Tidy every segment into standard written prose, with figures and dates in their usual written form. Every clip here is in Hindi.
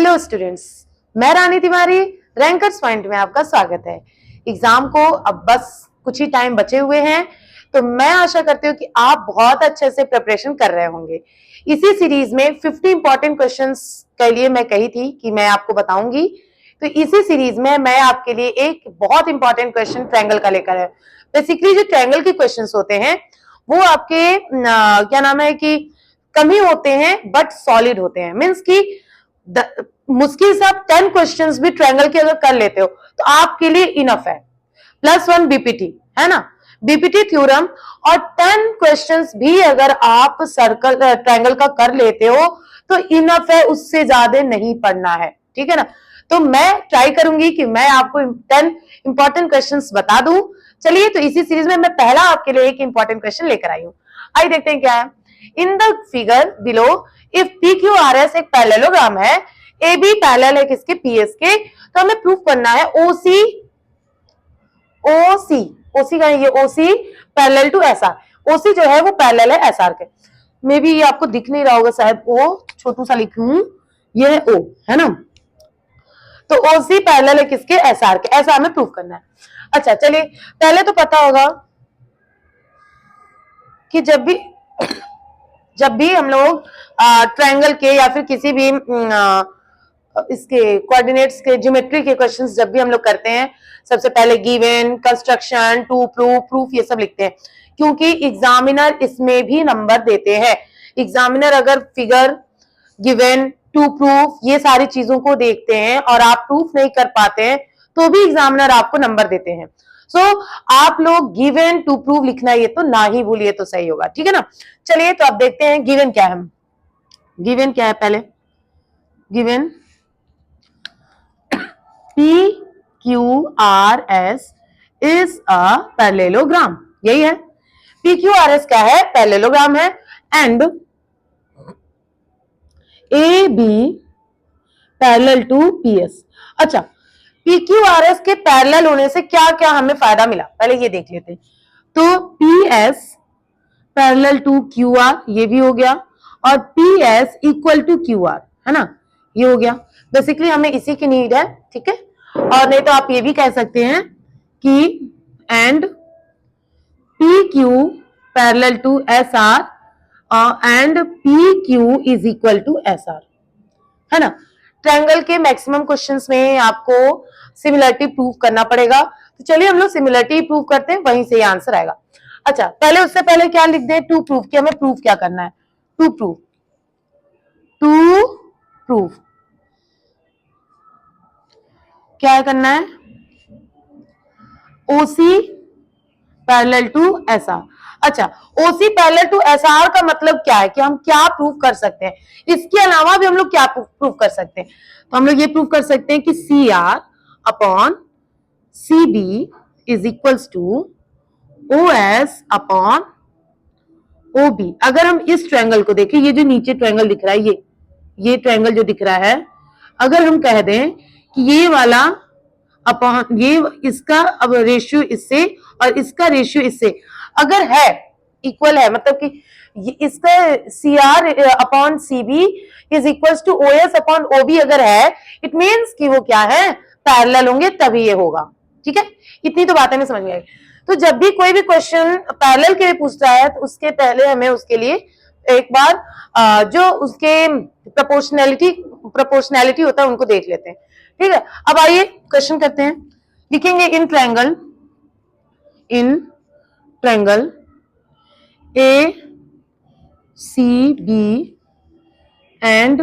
हेलो स्टूडेंट्स, मैं रानी तिवारी, रैंकर्स पॉइंट में आपका स्वागत है। एग्जाम को अब बस कुछ ही टाइम बचे हुए हैं, तो मैं आशा करती हूँ कि आप बहुत अच्छे से प्रिपरेशन कर रहे होंगे। इसी सीरीज में 50 इंपॉर्टेंट क्वेश्चंस के लिए मैं कही थी कि मैं आपको बताऊंगी, तो इसी सीरीज में मैं आपके लिए एक बहुत इंपॉर्टेंट क्वेश्चन ट्रायंगल का लेकर है। बेसिकली जो ट्रायंगल के क्वेश्चंस होते हैं वो आपके क्या नाम है कि कम ही होते हैं बट सॉलिड होते हैं। मीन्स की मुश्किल से आप 10 क्वेश्चंस भी ट्रायंगल के अगर कर लेते हो तो आपके लिए इनफ है। +1 बीपीटी है ना, बीपीटी थ्योरम, और 10 क्वेश्चंस भी अगर आप सर्कल ट्रायंगल का कर लेते हो तो इनफ है, उससे ज्यादा नहीं पढ़ना है। ठीक है ना। तो मैं ट्राई करूंगी कि मैं आपको 10 इंपॉर्टेंट क्वेश्चंस बता दूं। चलिए, तो इसी सीरीज में मैं पहला आपके लिए एक इंपॉर्टेंट क्वेश्चन लेकर आई हूं। आइए देखते हैं क्या है। In the figure below, if P Q R S एक पैरेललोग्राम है, ए बी पैरेलल है किसके, पी एस के, तो हमें प्रूफ करना है ओसी ओसी ओसी का, ये ओसी पैरेलल टू एस आर। ओसी जो है वो पैरेलल है एस आर के। मे बी ये आपको दिख नहीं रहा होगा, शायद ओ छोटू सा लिखूं, ये है ओ, है ना। तो ओसी पैरेलल है किसके, एस आर के, ऐसा हमें प्रूफ करना है। अच्छा चलिए, पहले तो पता होगा कि जब भी हम लोग ट्रायंगल के या फिर किसी भी इसके कोऑर्डिनेट्स के ज्योमेट्री के क्वेश्चंस जब भी हम लोग करते हैं, सबसे पहले given, construction, to proof, proof, ये सब लिखते हैं, क्योंकि एग्जामिनर इसमें भी नंबर देते हैं। एग्जामिनर अगर फिगर, गिवन, टू प्रूफ ये सारी चीजों को देखते हैं और आप प्रूफ नहीं कर पाते हैं तो भी एग्जामिनर आपको नंबर देते हैं। सो आप लोग गिवन, टू प्रूफ लिखना ये तो ना ही भूलिए तो सही होगा। ठीक है ना। चलिए, तो अब देखते हैं गिवन क्या है। गिवन क्या है, पहले given P Q R S is a parallelogram, यही है। P Q R S क्या है, पैरेललोग्राम है, and A B parallel to P S। अच्छा, P Q R S के पैरेलल होने से क्या क्या हमें फायदा मिला, पहले ये देख लेते हैं। तो P S parallel to Q R, ये भी हो गया, और P S equal to Q R, है ना, ये हो गया। बेसिकली हमें इसी की नीड है। ठीक है। और नहीं तो आप ये भी कह सकते हैं कि and P Q parallel to S R and P Q is equal to S R, है ना। ट्रायंगल के मैक्सिमम क्वेश्चंस में आपको सिमिलरिटी प्रूव करना पड़ेगा, तो चलिए हम लोग सिमिलरिटी प्रूव करते हैं, वहीं से ये आंसर आएगा। अच्छा, पहले उससे पहले क्या लिख दें, टू प्रूफ, कि हमें प्रूफ क्या करना है। टू प्रूफ, टू प्रूफ क्या करना है, ओसी पैरेलल टू एस आर। अच्छा, ओसी पैरेलल टू एस आर का मतलब क्या है कि हम क्या प्रूफ कर सकते हैं, इसके अलावा भी हम लोग क्या प्रूफ कर सकते हैं। तो हम लोग ये प्रूफ कर सकते हैं कि C R upon C B is equals to O S upon O B. अगर हम इस ट्रायंगल को देखें, ये जो नीचे ट्रायंगल दिख रहा है, ये ट्रायंगल जो दिख रहा है, अगर हम कह दें कि ये वाला अपॉन ये, इसका अब रेशियो इससे और इसका रेशियो इससे अगर है, इक्वल है, मतलब कि इसका C R upon C B is equal to O S upon O B अगर है, इट मीन्स कि वो क्या है, पैरेलल होंगे, तभी ये होगा। ठीक है, इतनी तो बातें नहीं समझ में आई। तो जब भी कोई भी क्वेश्चन पैरेलल के लिए पूछता है तो उसके पहले हमें उसके लिए एक बार जो उसके प्रोपोर्शनैलिटी होता है उनको देख लेते हैं। ठीक है, अब आइए क्वेश्चन करते हैं। लिखेंगे in triangle A C B and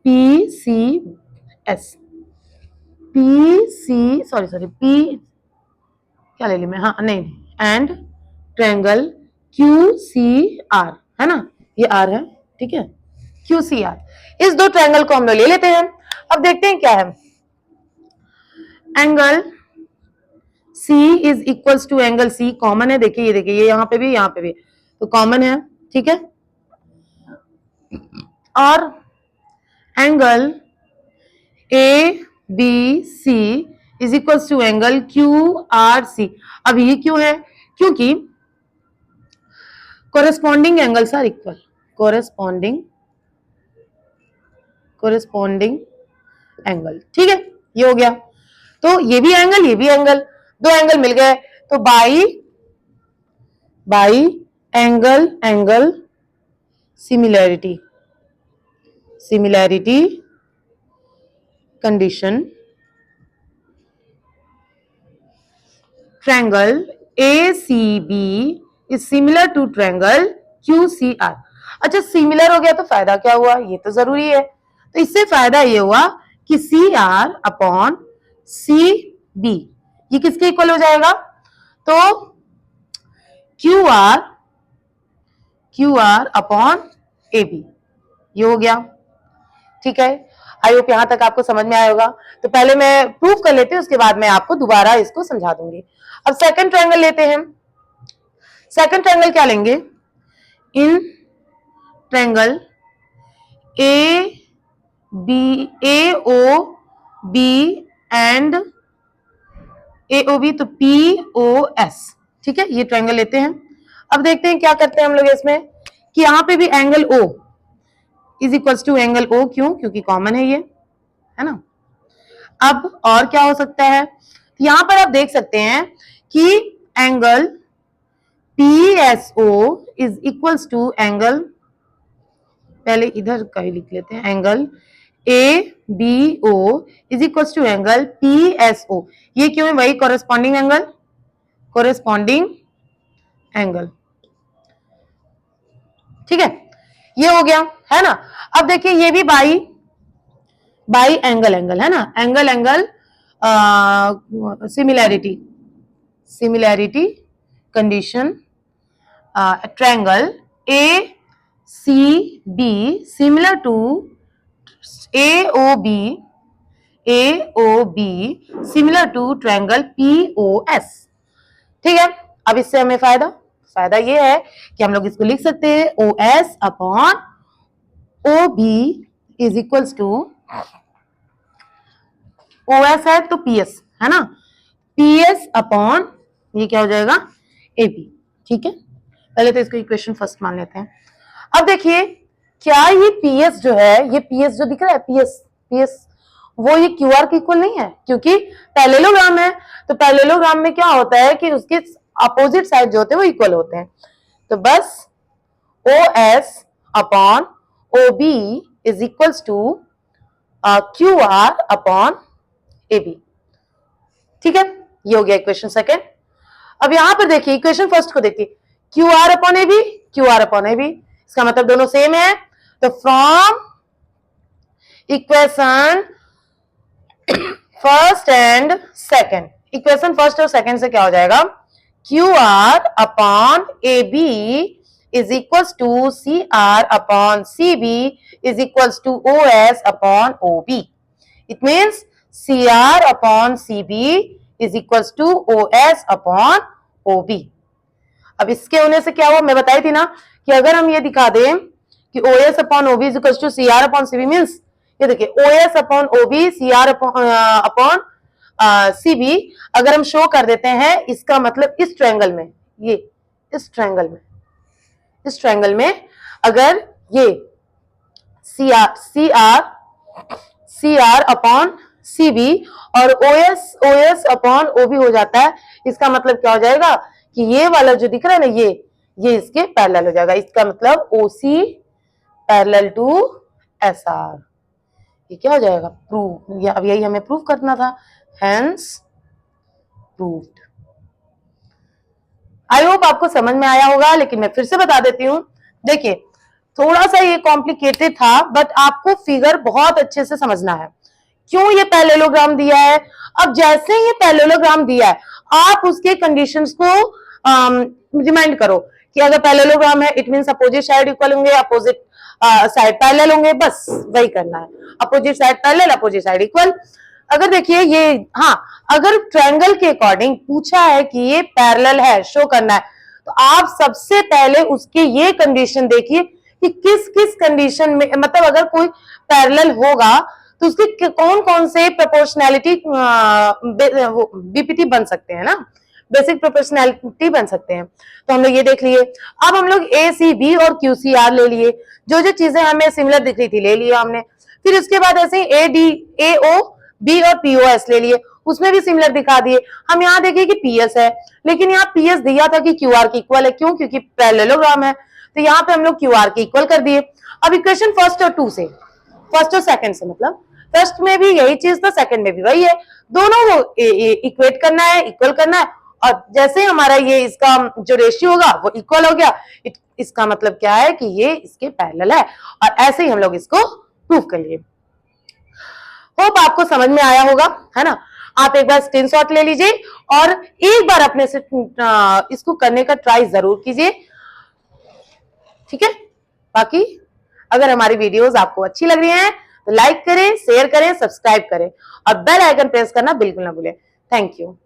P C S, P क्या ले ली मैं, हाँ नहीं, and triangle Q C R, है ना, ये आर है। ठीक है, क्यू सी आर, इस दो ट्रायंगल को हम लोग ले लेते हैं। अब देखते हैं क्या है। Angle C is equals to angle C, common है, देखिए ये यहां पे भी तो कॉमन है। ठीक है, और angle A B C is equals to angle Q R C. अब ये क्यों है, क्योंकि corresponding angles are equal, corresponding corresponding angle. ठीक है, ये हो गया। तो ये भी एंगल, ये भी एंगल, दो एंगल मिल गए। तो by angle angle similarity condition, triangle ACB is similar to triangle QCR। अच्छा, सिमिलर हो गया तो फायदा क्या हुआ, ये तो जरूरी है। तो इससे फायदा ये हुआ कि CR अपॉन CB ये किसके इक्वल हो जाएगा, तो QR अपॉन AB ये हो गया। ठीक है, आई होप यहां तक आपको समझ में आया होगा। तो पहले मैं प्रूफ कर लेती हूँ, उसके बाद मैं आपको दोबारा इसको समझा दूंगी। अब सेकंड ट्रायंगल लेते हैं। सेकंड ट्रायंगल क्या लेंगे, in triangle AOB and AOB तो POS। ठीक है, ये ट्रायंगल लेते हैं। अब देखते हैं क्या करते हैं हम लोग इसमें, कि यहां पे भी angle O is equals to angle O, क्यों, क्योंकि कॉमन है ये, है ना। अब और क्या हो सकता है, यहां पर आप देख सकते हैं कि angle PSO is equals to angle, पहले इधर का ही लिख लेते हैं, angle ABO is equals to angle PSO। ये क्यों है, वही कोरेस्पॉन्डिंग एंगल। ठीक है, ये हो गया, है ना। अब देखिए ये भी बाई एंगल है ना, angle similarity condition, triangle ACB similar to AOB similar to triangle POS। ठीक है, अब इससे हमें फायदा ये है कि हम लोग इसको लिख सकते हैं OS upon OB is equals to, OS है तो PS है ना, PS अपॉन ये क्या हो जाएगा AB। ठीक है, पहले तो इसको इक्वेशन फर्स्ट मान लेते हैं। अब देखिए क्या ये PS जो है, ये PS जो दिख रहा है, PS वो ये QR के इक्वल नहीं है, क्योंकि पैरेललोग्राम है। तो पैरेललोग्राम में क्या होता है कि उसके अपोजिट साइड जो होते हैं वो इक्वल होते हैं। तो बस OS upon OB is equals to QR upon AB। ठीक है, ये हो गया इक्वेशन सेकेंड। अब यहां पर देखिए इक्वेशन फर्स्ट को देखिए, QR अपॉन AB, इसका मतलब दोनों सेम है। तो from equation first and second, equation first और सेकेंड से क्या हो जाएगा, QR upon AB is equals to CR upon CB is equals to OS upon OB। It means CR upon CB is equals to OS upon OB। अब इसके होने से क्या हुआ, मैं बताई थी ना कि अगर हम ये दिखा दें कि OS upon OB is equals to CR upon CB, means ये देखिए OS upon OB CR upon CB अगर हम शो कर देते हैं, इसका मतलब इस ट्रायंगल में, ये इस ट्रायंगल में अगर ये CR अपॉन CB और OS अपॉन OB हो जाता है, इसका मतलब क्या हो जाएगा कि ये वाला जो दिख रहा है ना, ये इसके पैरेलल हो जाएगा। इसका मतलब OC पैरेलल टू SR। ये क्या हो जाएगा, प्रूव। अब यही हमें प्रूव करना था, हेंस प्रूव्ड। आई होप आपको समझ में आया होगा, लेकिन मैं फिर से बता देती हूँ। देखिए थोड़ा सा ये कॉम्प्लिकेटेड था, बट आपको फिगर बहुत अच्छे से समझना है। क्यों ये पैरेललोग्राम दिया है, अब जैसे ये पैरेललोग्राम दिया है, आप उसके कंडीशंस को रिमाइंड करो कि अगर पैरेललोग्राम है it means opposite side equal होंगे, अपोजिट साइड पैरेलल होंगे, बस वही करना है। Opposite side parallel, opposite side equal. अगर देखिए ये, हाँ, अगर ट्रायंगल के अकॉर्डिंग पूछा है कि ये पैरेलल है, शो करना है, तो आप सबसे पहले उसके ये कंडीशन देखिए कि किस किस कंडीशन में, मतलब अगर कोई पैरेलल होगा तो उसके कौन कौन से प्रोपोर्शनैलिटी बीपीटी बन सकते हैं ना, बेसिक प्रोपोर्शनैलिटी बन सकते हैं। तो हम लोग ये देख लिए। अब हम लोग ACB और QCR ले लिए, जो जो चीजें हमें सिमिलर दिख रही थी ले लिया हमने। फिर उसके बाद ऐसे ही ए ओ बी और पीओएस ले लिए, उसमें भी सिमिलर दिखा दिए। हम यहाँ देखिए कि पीएस है, लेकिन यहाँ पीएस दिया था कि क्यूआर के इक्वल है, क्यों? क्योंकि पैरेललोग्राम है, तो यहाँ पे हम लोग क्यूआर के इक्वल कर दिए। अब इक्वेशन फर्स्ट और टू से, फर्स्ट और सेकंड से, मतलब फर्स्ट में भी यही चीज था, सेकंड में भी वही है, दोनों को इक्वेट करना है, इक्वल करना है। और जैसे हमारा ये इसका जो रेशियो होगा वो इक्वल हो गया, इसका मतलब क्या है कि ये इसके पैरेलल है, और ऐसे ही हम लोग इसको प्रूव कर लिए। होप आपको समझ में आया होगा, है ना? आप एक बार स्क्रीनशॉट ले लीजिए और एक बार अपने से इसको करने का ट्राई जरूर कीजिए, ठीक है? बाकी अगर हमारी वीडियोस आपको अच्छी लग रही हैं तो लाइक करें, शेयर करें, सब्सक्राइब करें और बेल आइकन प्रेस करना बिल्कुल ना भूलें। Thank you.